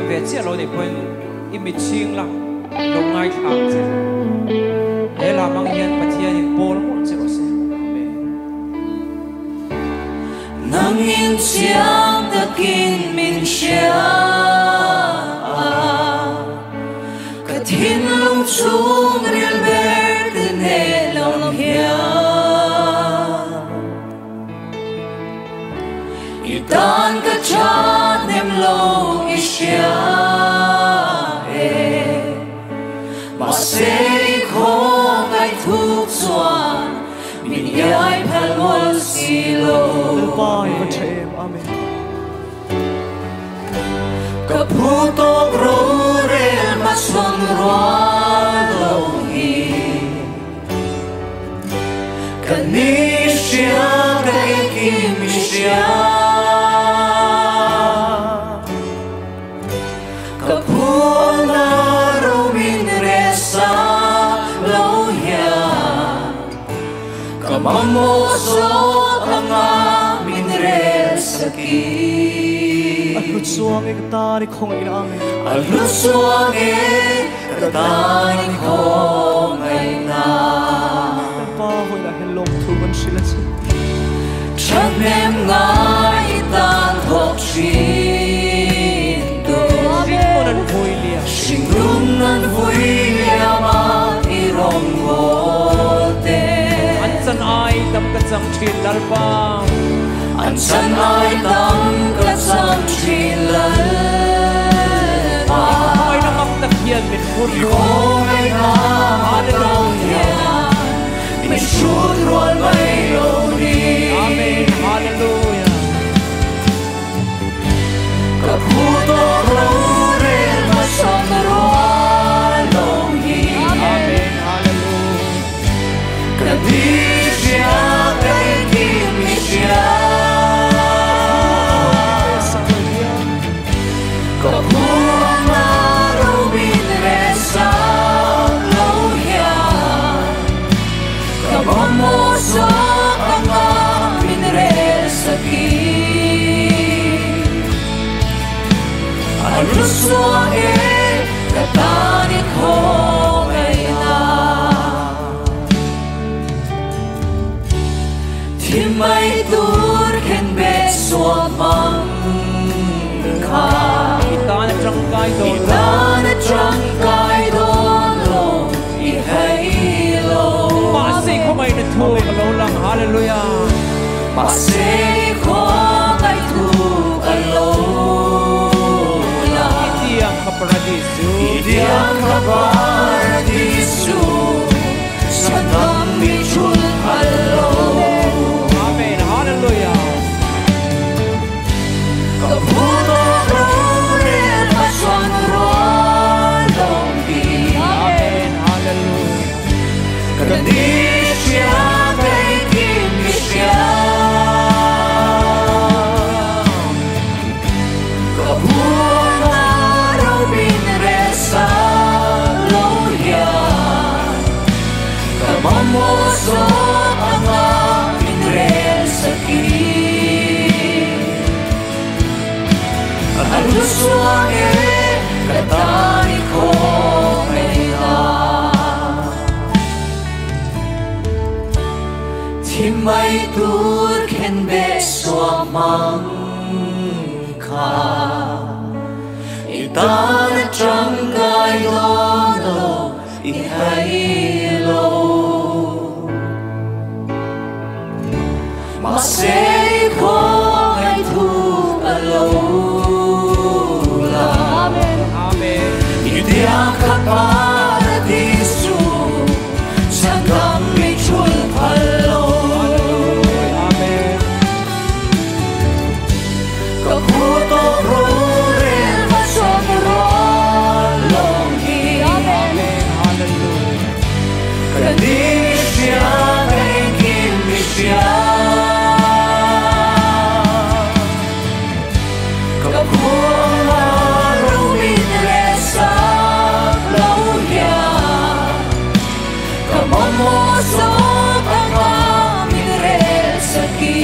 về chia lối để quên im bị chiêng lắm lâu ngày thang chứ để làm mang hiền bát hiền in bol một chứ có gì nang in chiang ta kin min chia cả thiên lung chung riêng về từ nề lòng hiền tan cả cha nem lâu isya mà sẽ không ai thuộc xoan mình ai phật ngôn silo cả phu tô rô rel mà son roa lâu hi cả ni xia cả kim xia Mamoso ang amin rin sakit Aluswang ikatari kong inamin Aluswang ikatari kong inamin Pahoy na helong tuman sila sa Chanem nga itan hokshindo Singrunan huilia matirong vote San ai tâm cất dòng truyền lal bang anh san ai tâm cất dòng truyền lal bang ai nang ang takyan min puri ko ay hallelujah min shoot roll melody amen hallelujah kaputo rore masang roll longi amen hallelujah kadi Aluswang katani ko na Timay tur ken beswa mang ka Itan at trangkay don Itan at trangkay don lo ihaylo Masay ko ngay natug alaw lang hallelujah Masay ko ngay tug alaw Paradiso Idiang kaparadiso sa tamichul halo amen hallelujah kaputo rorel aswan rolong bi amen hallelujah kadisya kay kimisya Mamoso ang aking rin sakit Ang luswang katani ko ngayon Timay turken beso amang ka Itan at trangkay dono ihaylo Masay ko ay tukalula amen amen Hindi ang kaparadiso sa kamichul palo amen Kaputo rorel masang rolong hi amen hallelujah Kanisya kay kimisya Mamosok ang aming rin sakit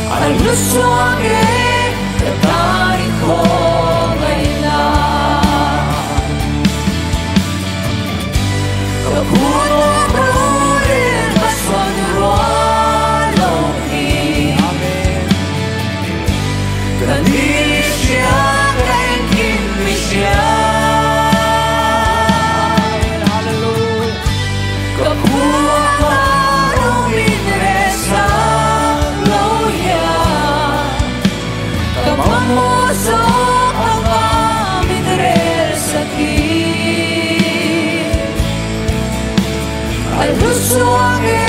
Ang luswang Al husua